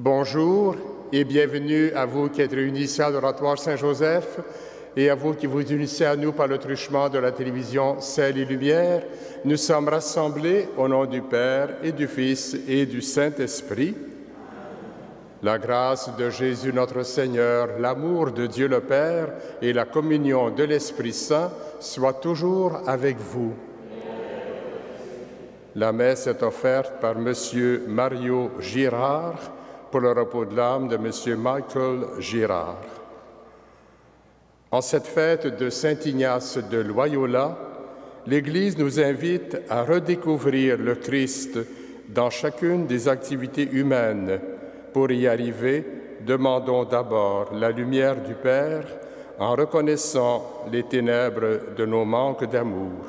Bonjour et bienvenue à vous qui êtes réunis ici à l'Oratoire Saint-Joseph et à vous qui vous unissez à nous par le truchement de la télévision Ciel et Lumière. Nous sommes rassemblés au nom du Père et du Fils et du Saint-Esprit. La grâce de Jésus notre Seigneur, l'amour de Dieu le Père et la communion de l'Esprit Saint soient toujours avec vous. La messe est offerte par M. Mario Girard pour le repos de l'âme de M. Michael Girard. En cette fête de Saint Ignace de Loyola, l'Église nous invite à redécouvrir le Christ dans chacune des activités humaines. Pour y arriver, demandons d'abord la lumière du Père en reconnaissant les ténèbres de nos manques d'amour.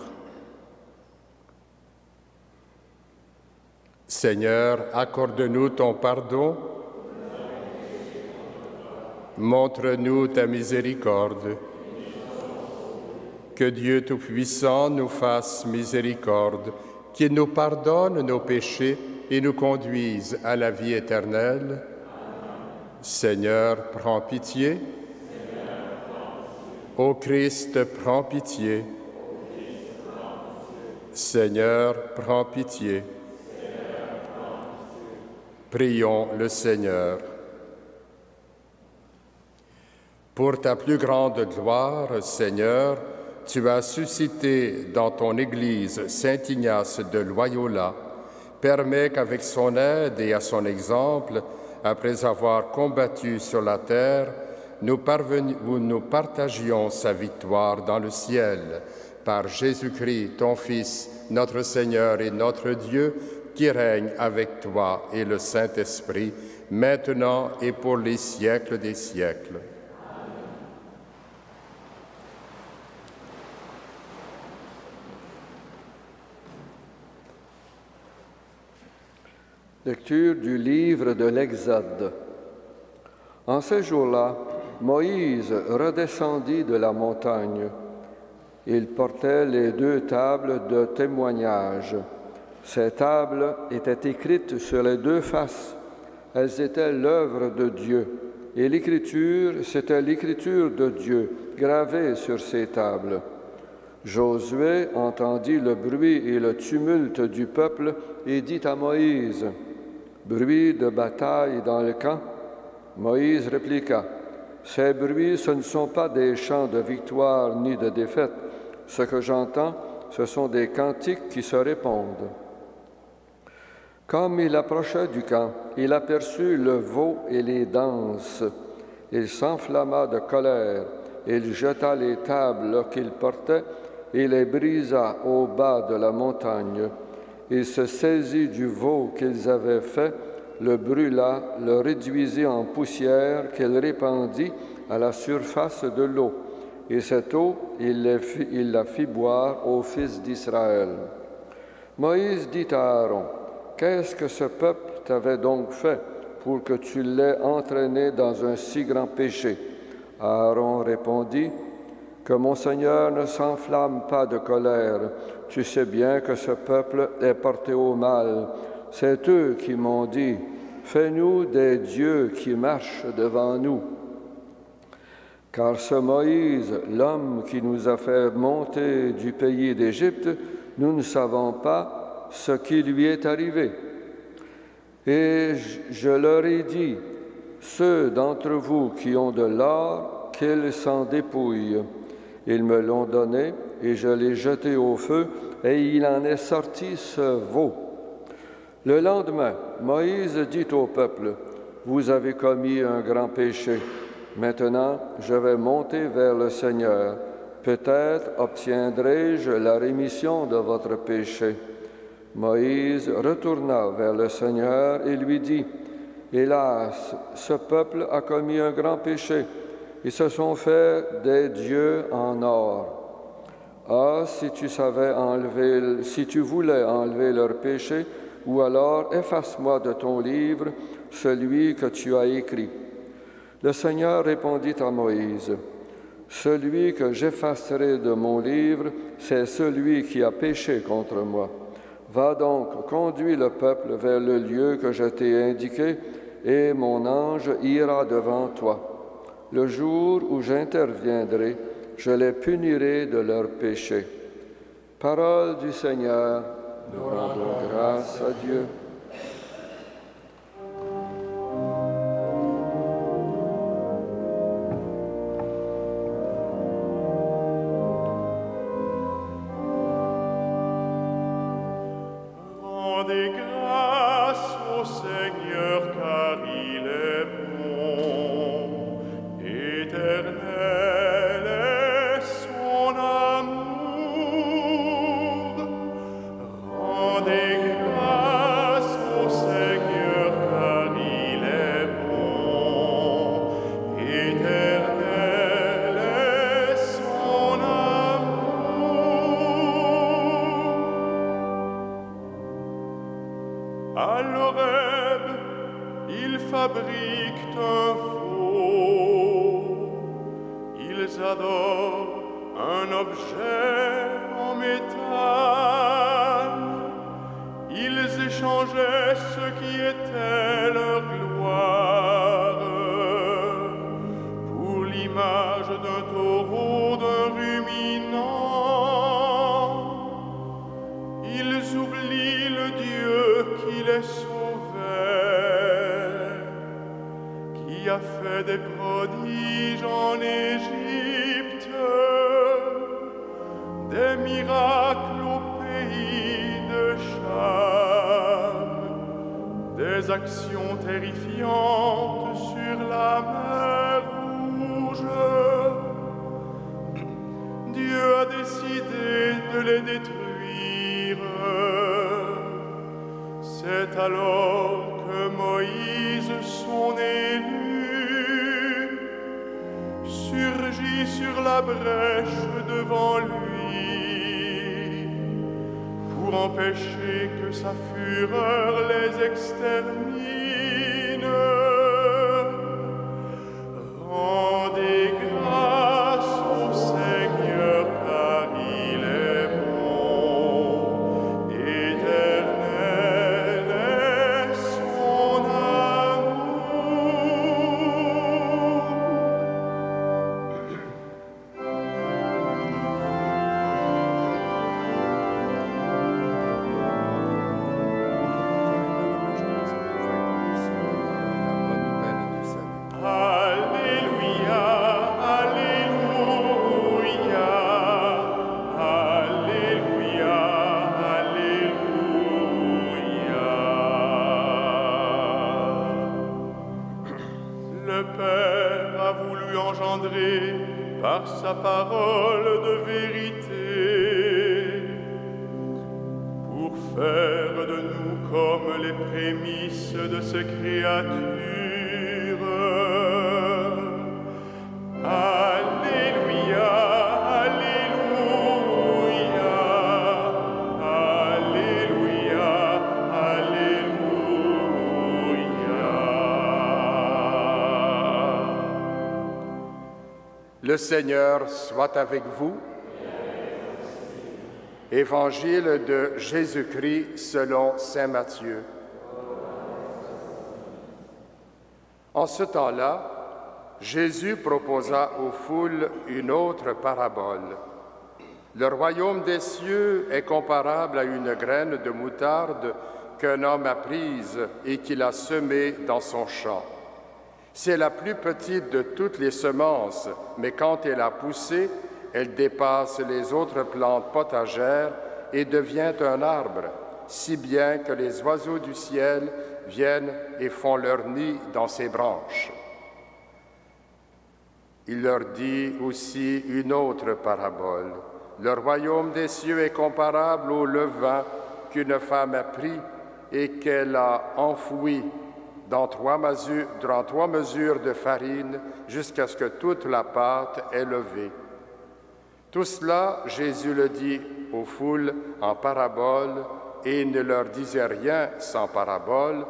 Seigneur, accorde-nous ton pardon. Montre-nous ta miséricorde. Que Dieu Tout-Puissant nous fasse miséricorde, qu'il nous pardonne nos péchés et nous conduise à la vie éternelle. Seigneur, prends pitié. Ô Christ, prends pitié. Seigneur, prends pitié. Prions le Seigneur. Pour ta plus grande gloire, Seigneur, tu as suscité dans ton Église Saint Ignace de Loyola. Permets qu'avec son aide et à son exemple, après avoir combattu sur la terre, nous partagions sa victoire dans le ciel. Par Jésus-Christ, ton Fils, notre Seigneur et notre Dieu, qui règne avec toi et le Saint-Esprit, maintenant et pour les siècles des siècles. Lecture du livre de l'Exode. En ces jours-là, Moïse redescendit de la montagne. Il portait les 2 tables de témoignage. Ces tables étaient écrites sur les 2 faces. Elles étaient l'œuvre de Dieu. Et l'écriture, c'était l'écriture de Dieu, gravée sur ces tables. Josué entendit le bruit et le tumulte du peuple et dit à Moïse, « Bruit de bataille dans le camp ?» Moïse répliqua, « Ces bruits, ce ne sont pas des chants de victoire ni de défaite. Ce que j'entends, ce sont des cantiques qui se répondent. » Comme il approchait du camp, il aperçut le veau et les danses. Il s'enflamma de colère. Il jeta les tables qu'il portait et les brisa au bas de la montagne. Il se saisit du veau qu'ils avaient fait, le brûla, le réduisit en poussière qu'il répandit à la surface de l'eau. Et cette eau, il la fit boire aux fils d'Israël. Moïse dit à Aaron, « Qu'est-ce que ce peuple t'avait donc fait pour que tu l'aies entraîné dans un si grand péché ?» Aaron répondit, « Que mon Seigneur ne s'enflamme pas de colère. Tu sais bien que ce peuple est porté au mal. C'est eux qui m'ont dit, « Fais-nous des dieux qui marchent devant nous. » Car ce Moïse, l'homme qui nous a fait monter du pays d'Égypte, nous ne savons pas ce qui lui est arrivé. Et je leur ai dit, ceux d'entre vous qui ont de l'or, qu'ils s'en dépouillent. Ils me l'ont donné, et je l'ai jeté au feu, et il en est sorti ce veau. Le lendemain, Moïse dit au peuple, « Vous avez commis un grand péché. Maintenant, je vais monter vers le Seigneur. Peut-être obtiendrai-je la rémission de votre péché. » Moïse retourna vers le Seigneur et lui dit, « Hélas, ce peuple a commis un grand péché. Ils se sont fait des dieux en or. Ah, si tu voulais enlever leur péché, ou alors efface-moi de ton livre celui que tu as écrit. » Le Seigneur répondit à Moïse, « Celui que j'effacerai de mon livre, c'est celui qui a péché contre moi. Va donc, conduis le peuple vers le lieu que je t'ai indiqué, et mon ange ira devant toi. Le jour où j'interviendrai, je les punirai de leurs péchés. Parole du Seigneur, nous rendons grâce à Dieu. Rendez grâce au Seigneur car il est bon, éternel est son amour. Rendez grâce au Seigneur car il est bon, éternel est son amour. À l'Horeb, ils fabriquent un veau. Ils adorent un objet en métal. Ils échangeaient ce qui était leur gloire pour l'image d'un taureau, d'un ruminant. Ils oublient le Dieu qui les sauvait, qui a fait des prodiges en Égypte, des miracles au pays de Cham, des actions terrifiantes sur la mer Rouge. Dieu a décidé de les détruire. C'est alors que Moïse, son élu, surgit sur la brèche devant lui pour empêcher que sa fureur les extermine. Rendez grâce au Seigneur car il est bon, éternel est son amour. Alléluia, Alléluia, Alléluia, Alléluia. Le Père a voulu engendrer par sa parole de vérité pour faire de nous comme les prémices de ses créatures. Alléluia, Alléluia, Alléluia, Alléluia. Le Seigneur soit avec vous. Évangile de Jésus-Christ selon saint Matthieu. En ce temps-là, Jésus proposa aux foules une autre parabole. Le royaume des cieux est comparable à une graine de moutarde qu'un homme a prise et qu'il a semée dans son champ. C'est la plus petite de toutes les semences, mais quand elle a poussé, elle dépasse les autres plantes potagères et devient un arbre, si bien que les oiseaux du ciel viennent et font leur nid dans ses branches. Il leur dit aussi une autre parabole. Le royaume des cieux est comparable au levain qu'une femme a pris et qu'elle a enfoui dans 3 mesures de farine jusqu'à ce que toute la pâte ait levé. Tout cela, Jésus le dit aux foules en parabole et il ne leur disait rien sans parabole,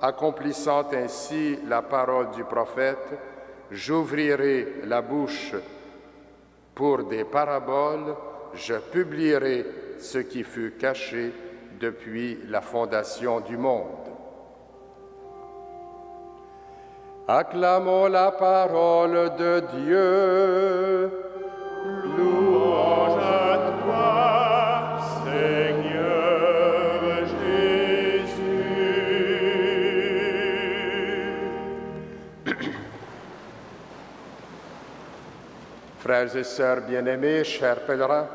accomplissant ainsi la parole du prophète: « J'ouvrirai la bouche pour des paraboles, je publierai ce qui fut caché depuis la fondation du monde. » Acclamons la parole de Dieu. Louange à toi, Seigneur Jésus. Frères et sœurs bien-aimés, chers pèlerins,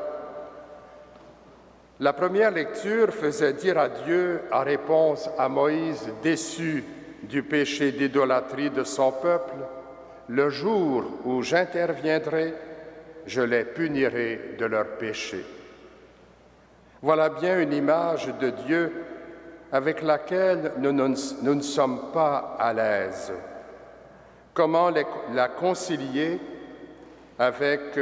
la première lecture faisait dire à Dieu, en réponse à Moïse déçu du péché d'idolâtrie de son peuple, « Le jour où j'interviendrai, je les punirai de leurs péchés. » Voilà bien une image de Dieu avec laquelle nous ne sommes pas à l'aise. Comment la concilier avec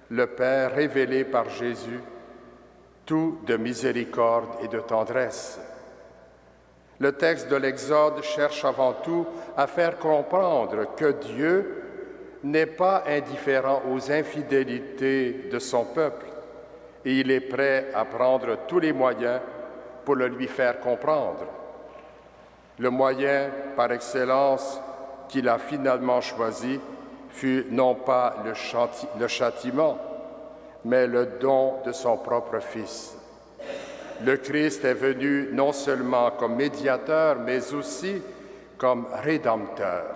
le Père révélé par Jésus, tout de miséricorde et de tendresse? Le texte de l'Exode cherche avant tout à faire comprendre que Dieu n'est pas indifférent aux infidélités de son peuple et il est prêt à prendre tous les moyens pour le lui faire comprendre. Le moyen par excellence qu'il a finalement choisi fut non pas le châtiment, mais le don de son propre Fils. Le Christ est venu non seulement comme médiateur, mais aussi comme rédempteur.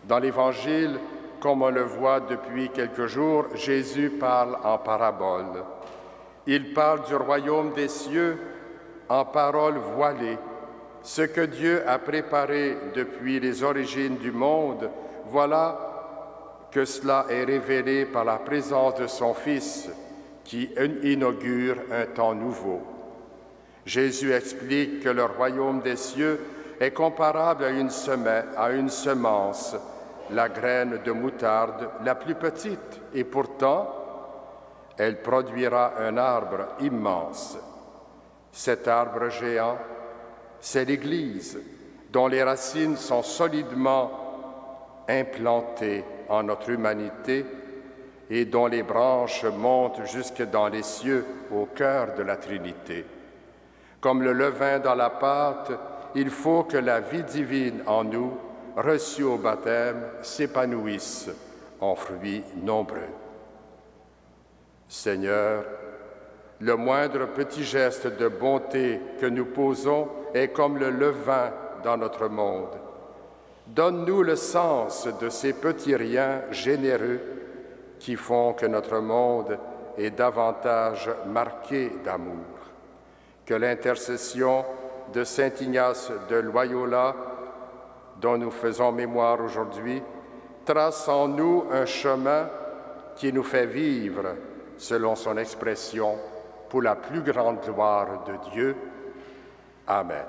Dans l'Évangile, comme on le voit depuis quelques jours, Jésus parle en parabole. Il parle du royaume des cieux en paroles voilées. Ce que Dieu a préparé depuis les origines du monde, voilà que cela est révélé par la présence de son Fils, qui inaugure un temps nouveau. Jésus explique que le royaume des cieux est comparable à une semence, la graine de moutarde la plus petite, et pourtant, elle produira un arbre immense. Cet arbre géant, c'est l'Église, dont les racines sont solidement implantées en notre humanité et dont les branches montent jusque dans les cieux, au cœur de la Trinité. Comme le levain dans la pâte, il faut que la vie divine en nous, reçue au baptême, s'épanouisse en fruits nombreux. Seigneur, le moindre petit geste de bonté que nous posons est comme le levain dans notre monde. Donne-nous le sens de ces petits riens généreux qui font que notre monde est davantage marqué d'amour. Que l'intercession de saint Ignace de Loyola, dont nous faisons mémoire aujourd'hui, trace en nous un chemin qui nous fait vivre, selon son expression, pour la plus grande gloire de Dieu. Amen.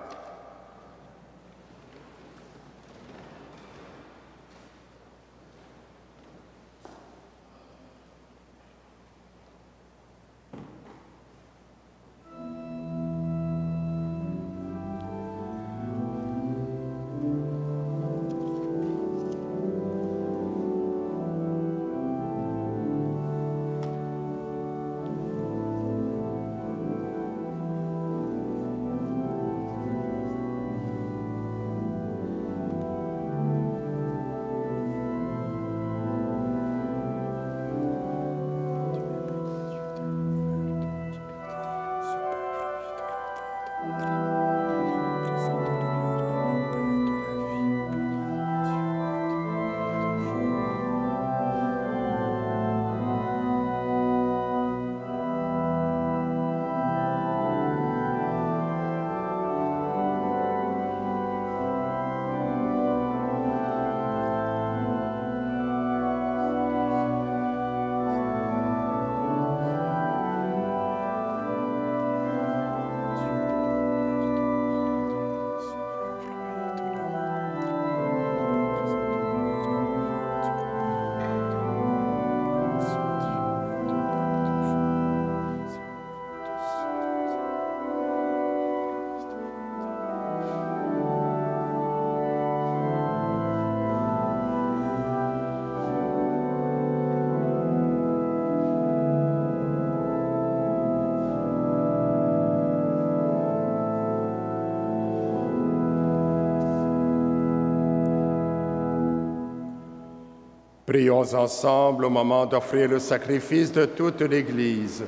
Prions ensemble au moment d'offrir le sacrifice de toute l'Église.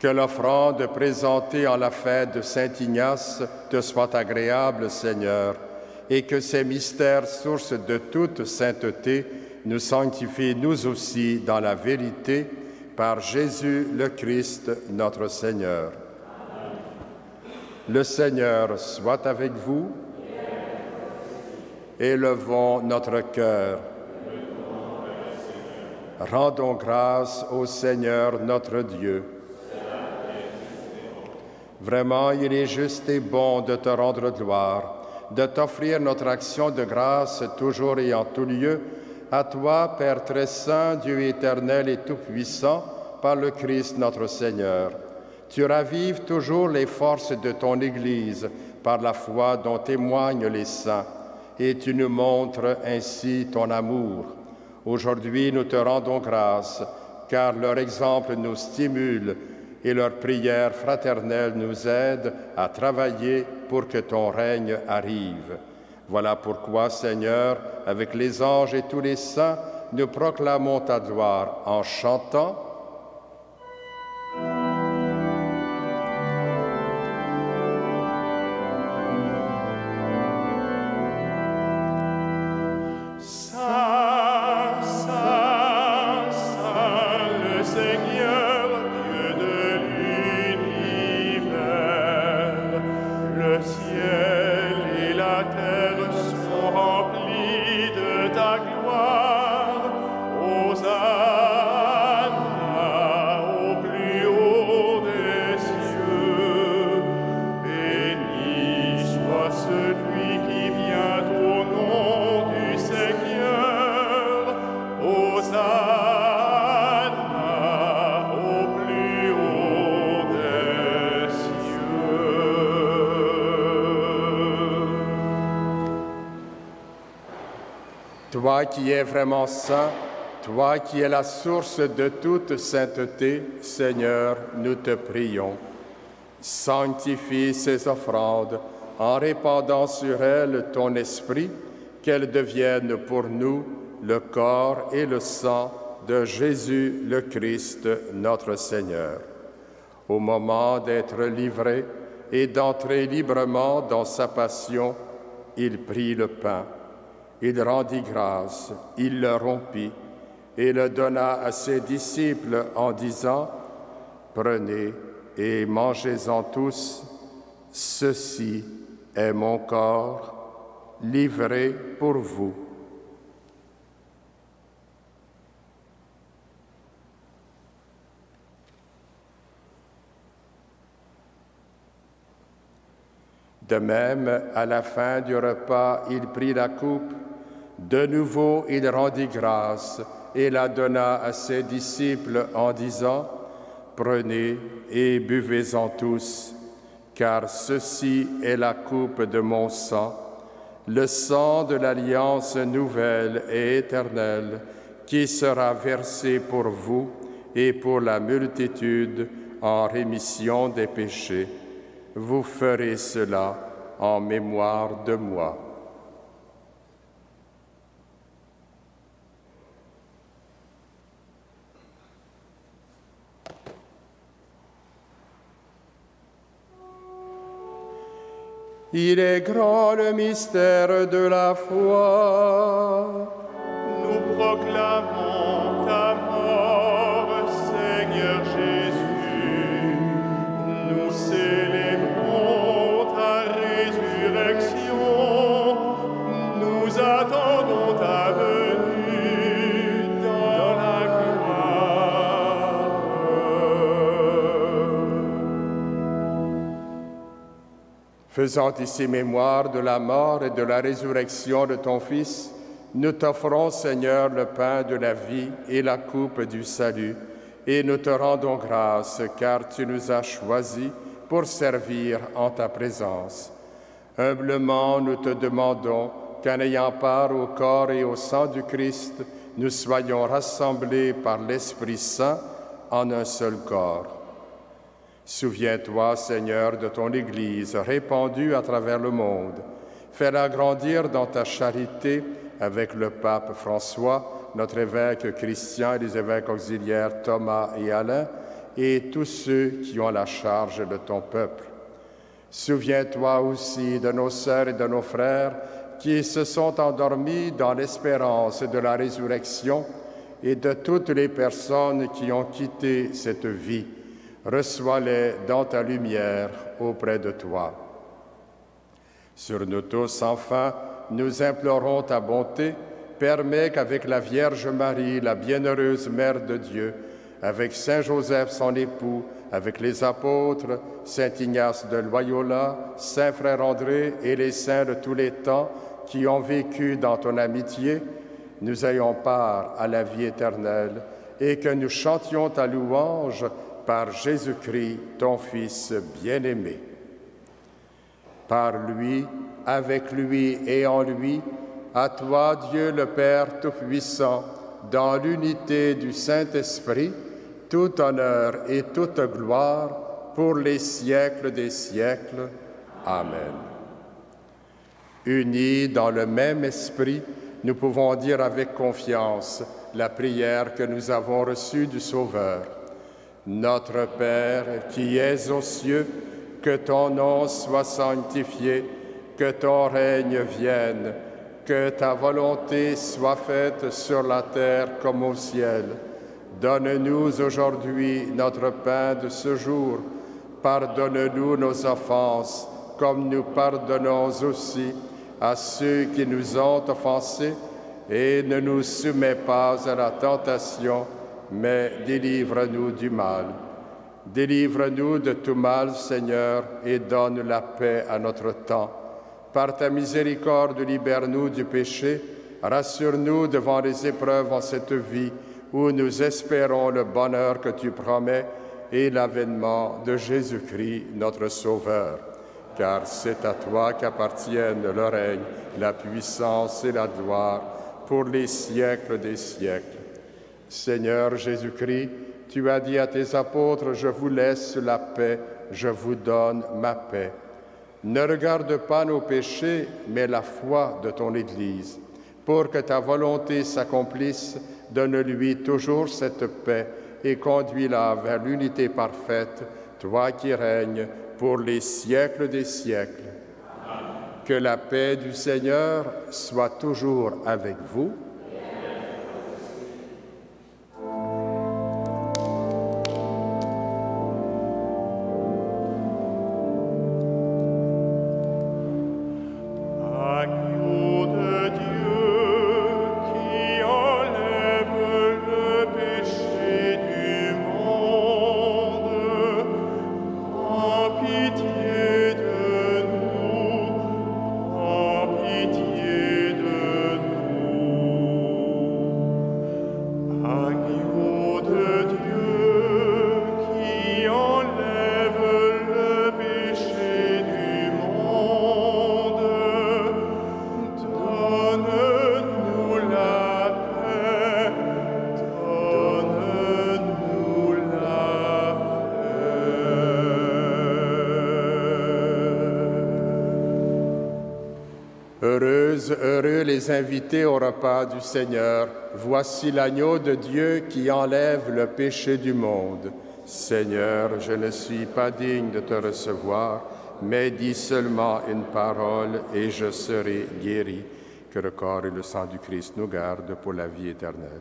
Que l'offrande présentée en la fête de Saint Ignace te soit agréable, Seigneur, et que ces mystères, source de toute sainteté, nous sanctifient nous aussi dans la vérité, par Jésus le Christ, notre Seigneur. Amen. Le Seigneur soit avec vous. Élevons notre cœur. Rendons grâce au Seigneur notre Dieu. Vraiment, il est juste et bon de te rendre gloire, de t'offrir notre action de grâce toujours et en tout lieu, à toi, Père très saint, Dieu éternel et tout-puissant, par le Christ notre Seigneur. Tu ravives toujours les forces de ton Église par la foi dont témoignent les saints, et tu nous montres ainsi ton amour. Aujourd'hui, nous te rendons grâce, car leur exemple nous stimule et leur prière fraternelle nous aide à travailler pour que ton règne arrive. Voilà pourquoi, Seigneur, avec les anges et tous les saints, nous proclamons ta gloire en chantant. Toi qui es vraiment saint, toi qui es la source de toute sainteté, Seigneur, nous te prions. Sanctifie ces offrandes en répandant sur elles ton esprit, qu'elles deviennent pour nous le corps et le sang de Jésus le Christ, notre Seigneur. Au moment d'être livré et d'entrer librement dans sa passion, il prit le pain. Il rendit grâce, il le rompit et le donna à ses disciples en disant « Prenez et mangez-en tous, ceci est mon corps livré pour vous. » De même, à la fin du repas, il prit la coupe. De nouveau, il rendit grâce et la donna à ses disciples en disant « Prenez et buvez-en tous, car ceci est la coupe de mon sang, le sang de l'alliance nouvelle et éternelle, qui sera versé pour vous et pour la multitude en rémission des péchés. Vous ferez cela en mémoire de moi. » Il est grand le mystère de la foi. Nous proclamons ta mort, Seigneur Jésus. Nous célébrons ta résurrection. Nous attendons ta venue dans la gloire. Faisant ici mémoire de la mort et de la résurrection de ton Fils, nous t'offrons, Seigneur, le pain de la vie et la coupe du salut, et nous te rendons grâce, car tu nous as choisis pour servir en ta présence. Humblement, nous te demandons qu'en ayant part au corps et au sang du Christ, nous soyons rassemblés par l'Esprit Saint en un seul corps. Souviens-toi, Seigneur, de ton Église répandue à travers le monde. Fais-la grandir dans ta charité avec le pape François, notre évêque Christian et les évêques auxiliaires Thomas et Alain, et tous ceux qui ont la charge de ton peuple. Souviens-toi aussi de nos sœurs et de nos frères qui se sont endormis dans l'espérance de la résurrection et de toutes les personnes qui ont quitté cette vie. Reçois-les dans ta lumière auprès de toi. Sur nous tous, enfin, nous implorons ta bonté. Permets qu'avec la Vierge Marie, la bienheureuse Mère de Dieu, avec Saint Joseph, son époux, avec les apôtres, Saint Ignace de Loyola, Saint Frère André et les saints de tous les temps qui ont vécu dans ton amitié, nous ayons part à la vie éternelle et que nous chantions ta louange par Jésus-Christ, ton Fils bien-aimé. Par lui, avec lui et en lui, à toi, Dieu le Père Tout-Puissant, dans l'unité du Saint-Esprit, tout honneur et toute gloire pour les siècles des siècles. Amen. Unis dans le même esprit, nous pouvons dire avec confiance la prière que nous avons reçue du Sauveur. Notre Père qui es aux cieux, que ton nom soit sanctifié, que ton règne vienne, que ta volonté soit faite sur la terre comme au ciel. Donne-nous aujourd'hui notre pain de ce jour. Pardonne-nous nos offenses, comme nous pardonnons aussi à ceux qui nous ont offensés, et ne nous soumets pas à la tentation, mais délivre-nous du mal. Délivre-nous de tout mal, Seigneur, et donne la paix à notre temps. Par ta miséricorde, libère-nous du péché, rassure-nous devant les épreuves en cette vie, où nous espérons le bonheur que tu promets et l'avènement de Jésus-Christ, notre Sauveur. Car c'est à toi qu'appartiennent le règne, la puissance et la gloire pour les siècles des siècles. Seigneur Jésus-Christ, tu as dit à tes apôtres, « Je vous laisse la paix, je vous donne ma paix ». Ne regarde pas nos péchés, mais la foi de ton Église. Pour que ta volonté s'accomplisse, donne-lui toujours cette paix et conduis-la vers l'unité parfaite, toi qui règnes pour les siècles des siècles. Amen. Que la paix du Seigneur soit toujours avec vous. Heureux les invités au repas du Seigneur. Voici l'agneau de Dieu qui enlève le péché du monde. Seigneur, je ne suis pas digne de te recevoir, mais dis seulement une parole et je serai guéri. Que le corps et le sang du Christ nous gardent pour la vie éternelle.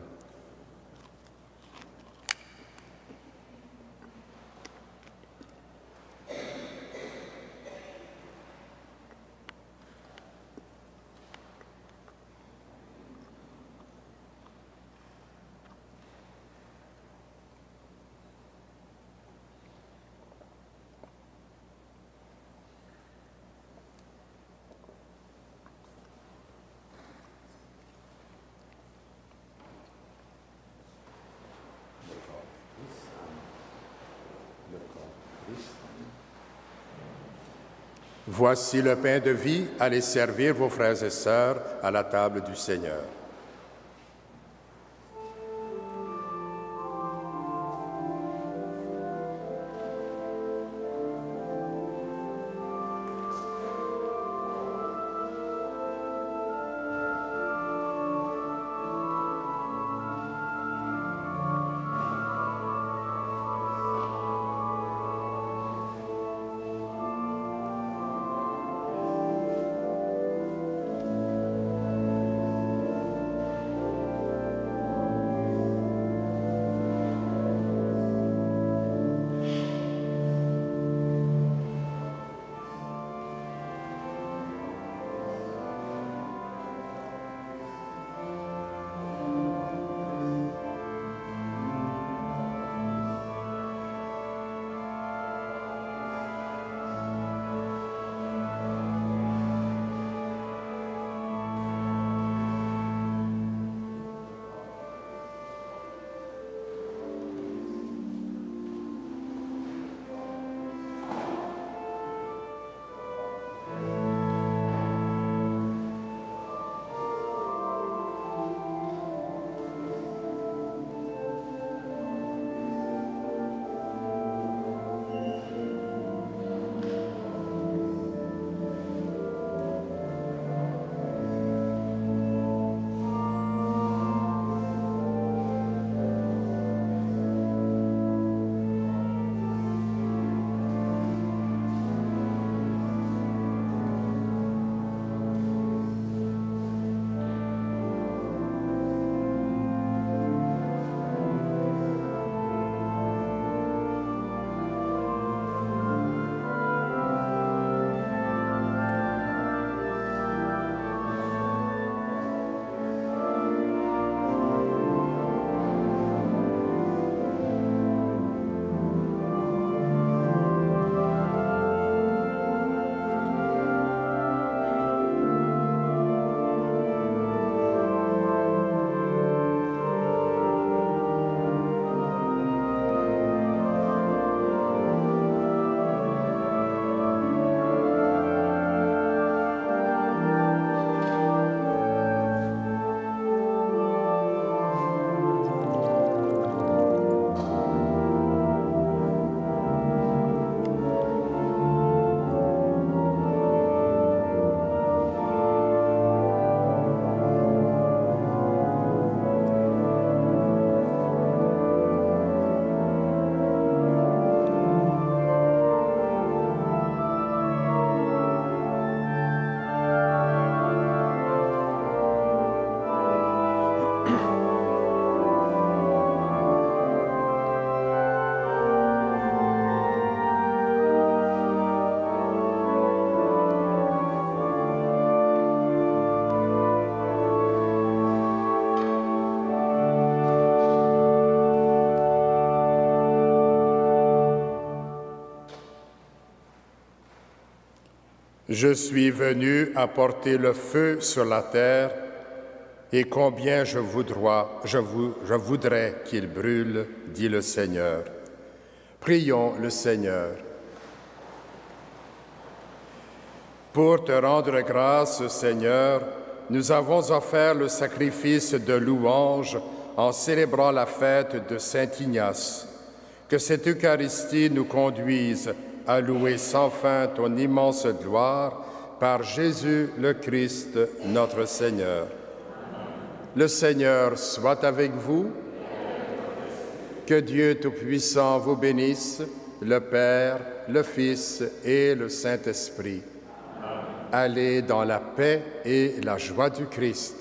Voici le pain de vie, allez servir vos frères et sœurs à la table du Seigneur. Je suis venu apporter le feu sur la terre, et combien je voudrais qu'il brûle, dit le Seigneur. Prions le Seigneur. Pour te rendre grâce, Seigneur, nous avons offert le sacrifice de louange en célébrant la fête de Saint Ignace. Que cette Eucharistie nous conduise à louer sans fin ton immense gloire par Jésus le Christ, notre Seigneur. Le Seigneur soit avec vous. Que Dieu Tout-Puissant vous bénisse, le Père, le Fils et le Saint-Esprit. Allez dans la paix et la joie du Christ.